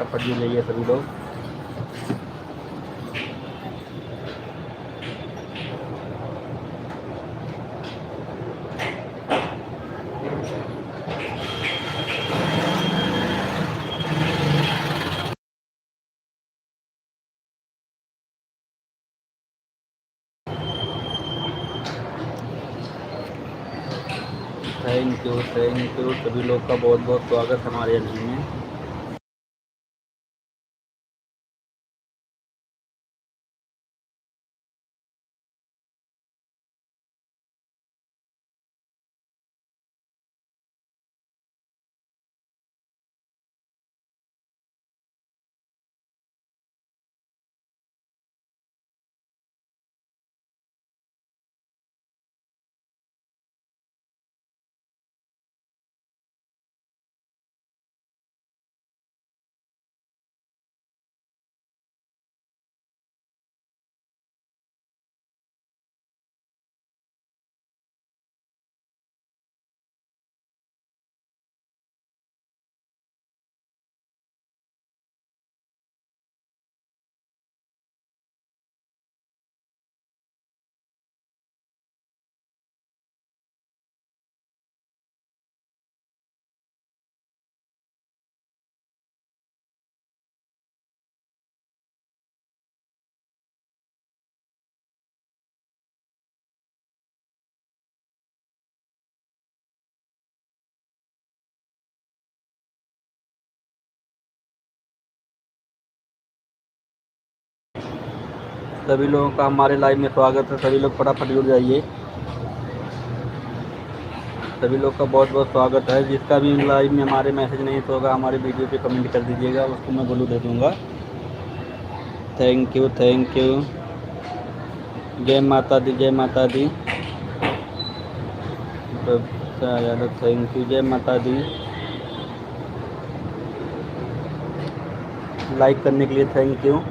फटाफट जुड़ जाइए सभी लोग। थैंक यू सभी लोग का बहुत बहुत स्वागत हमारे चैनल में। सभी लोगों का हमारे लाइव में स्वागत है। सभी लोग फटाफट जुड़ जाइए। सभी लोग का बहुत बहुत स्वागत है। जिसका भी लाइव में हमारे मैसेज नहीं तो होगा, हमारे वीडियो पे कमेंट कर दीजिएगा, उसको मैं ब्लू दे दूँगा। Thank you. जय माता दी, जय माता दी। यादव थैंक यू, जय माता दी। लाइक करने के लिए थैंक यू।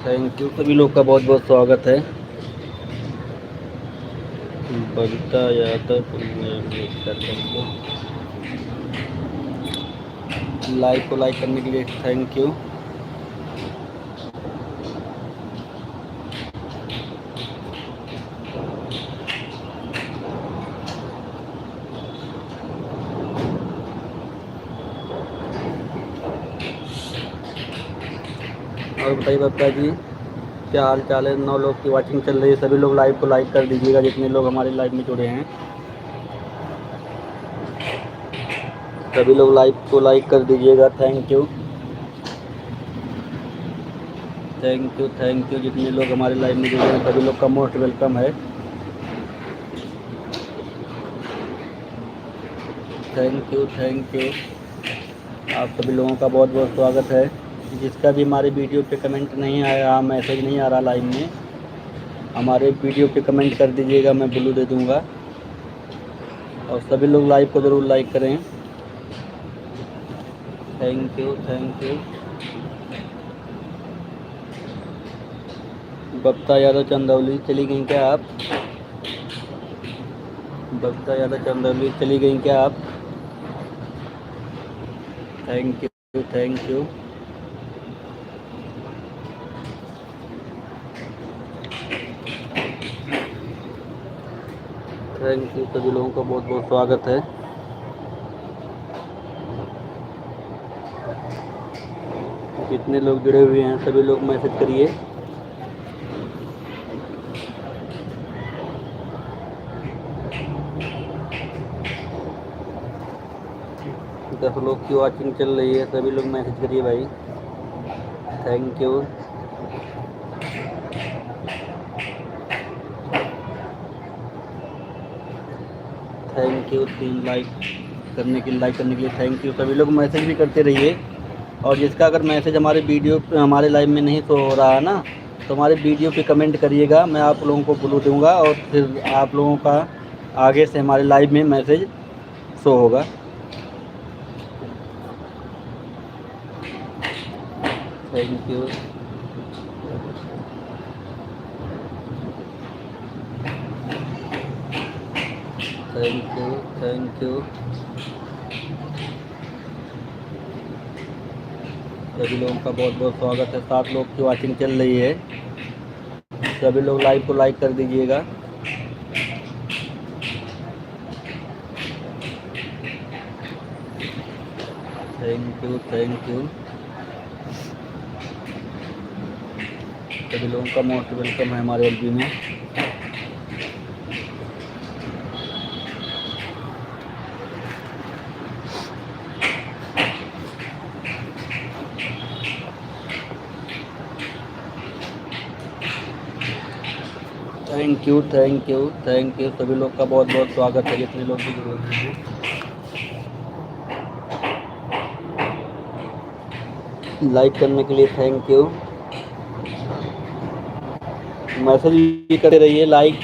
थैंक यू सभी लोग का बहुत बहुत स्वागत है। बबीता यादव लाइक को लाइक करने के लिए थैंक यू। और बताइए बबीता जी, क्या हाल चाल है? 9 लोग की वाचिंग चल रही है। सभी लोग लाइव को लाइक कर दीजिएगा, जितने लोग हमारे लाइव में जुड़े हैं। सभी लोग लाइव को लाइक कर दीजिएगा। Thank you. जितने लोग हमारे लाइव में जुड़े हैं सभी लोग का मोस्ट वेलकम है। Thank you. आप सभी लोगों का बहुत बहुत स्वागत है। जिसका भी हमारे वीडियो पे कमेंट नहीं आया, मैसेज नहीं आ रहा लाइव में, हमारे वीडियो पे कमेंट कर दीजिएगा, मैं ब्लू दे दूँगा। और सभी लोग लाइव को ज़रूर लाइक करें। Thank you. बबीता यादव चंदौली चली गई क्या आप? बबीता यादव चंदौली चली गई क्या आप? Thank you. सभी लोगों का बहुत बहुत स्वागत है। कितने लोग जुड़े हुए हैं सभी लोग मैसेज करिए। दस लोग की वॉचिंग चल रही है, सभी लोग मैसेज करिए भाई। Thank you. लाइक करने के लिए थैंक यू। सभी लोग मैसेज भी करते रहिए। और जिसका अगर मैसेज हमारे वीडियो हमारे लाइव में नहीं शो हो रहा है ना, तो हमारे वीडियो पे कमेंट करिएगा, मैं आप लोगों को ब्लू दूंगा और फिर आप लोगों का आगे से हमारे लाइव में मैसेज शो होगा। Thank you. Thank you, thank you. सभी लोगों का बहुत बहुत स्वागत है। 7 लोग की वॉचिंग चल रही है। सभी लोग लाइव को लाइक कर दीजिएगा। Thank you, thank you. सभी लोगों का मोस्ट वेलकम है हमारे एलबी में। Thank you, thank you, thank you. सभी लोग का बहुत बहुत स्वागत है, जितने लोग भी जुड़े हुए हैं। लाइक करने के लिए थैंक यू। मैसेज भी करते रहिए, लाइक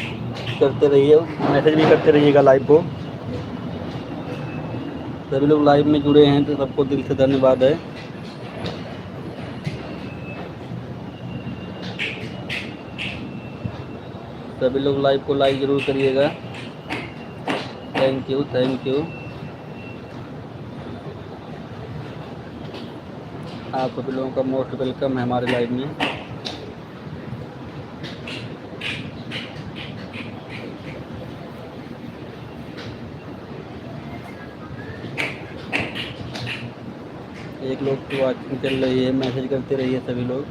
करते रहिए, मैसेज भी करते रहिएगा लाइव को। सभी लोग लाइव में जुड़े हैं तो सबको दिल से धन्यवाद है। सभी लोग लाइव को लाइक ज़रूर करिएगा। Thank you, thank you. आप सभी लोगों का मोस्ट वेलकम है हमारे लाइव में। एक लोग की वॉचिंग चल रही है, मैसेज करते रहिए सभी लोग।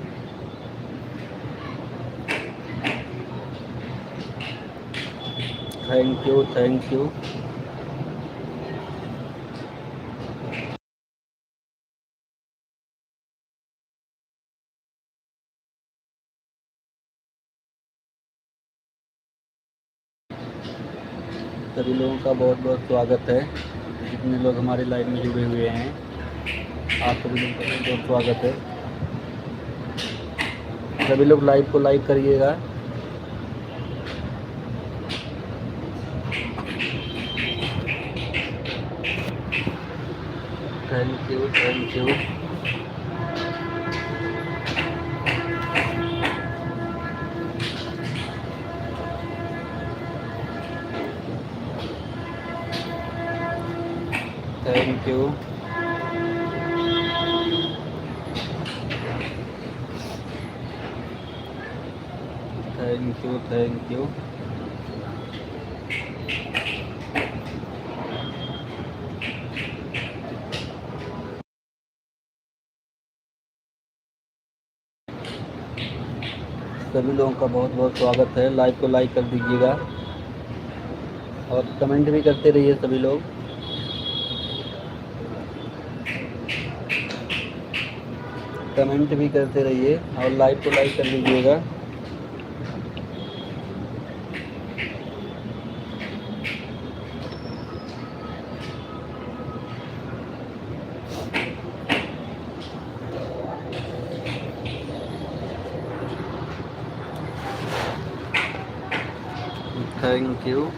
Thank you, thank you. सभी लोगों का बहुत बहुत स्वागत है, जितने लोग हमारे लाइव में जुड़े हुए हैं। आप सभी लोगों का बहुत बहुत स्वागत है। सभी लोग लाइव को लाइक करिएगा। Thank you, thank you. Thank you. Thank you, thank you. सभी लोगों का बहुत बहुत स्वागत है। लाइव को लाइक कर दीजिएगा और कमेंट भी करते रहिए सभी लोग। कमेंट भी करते रहिए और लाइव को लाइक कर दीजिएगा। Thank you.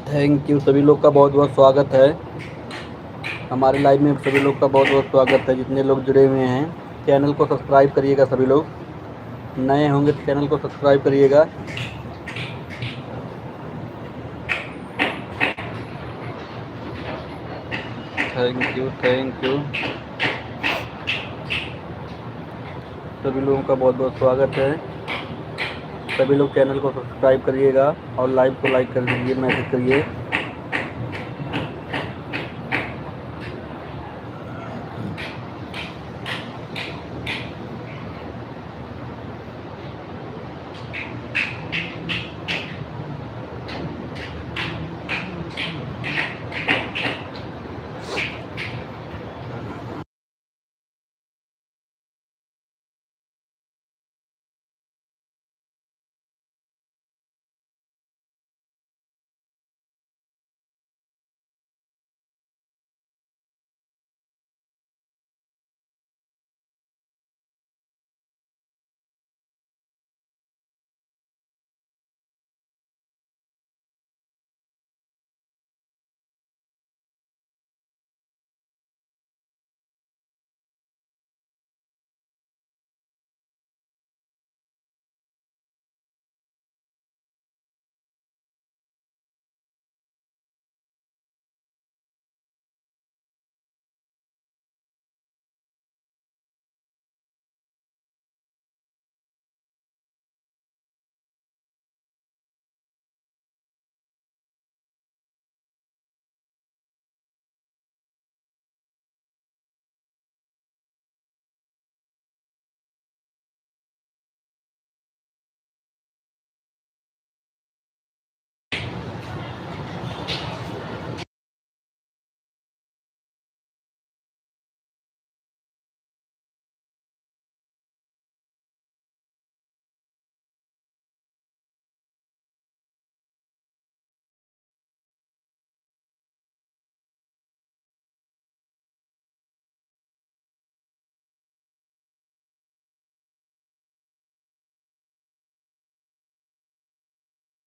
Thank you. सभी लोग का बहुत बहुत स्वागत है हमारे लाइव में। सभी लोग का बहुत बहुत स्वागत है, जितने लोग जुड़े हुए हैं। चैनल को सब्सक्राइब करिएगा। सभी लोग नए होंगे तो चैनल को सब्सक्राइब करिएगा। थैंक यू सभी लोगों का बहुत बहुत स्वागत है। सभी लोग चैनल को सब्सक्राइब करिएगा और लाइव को लाइक कर दीजिए, मैसेज करिए।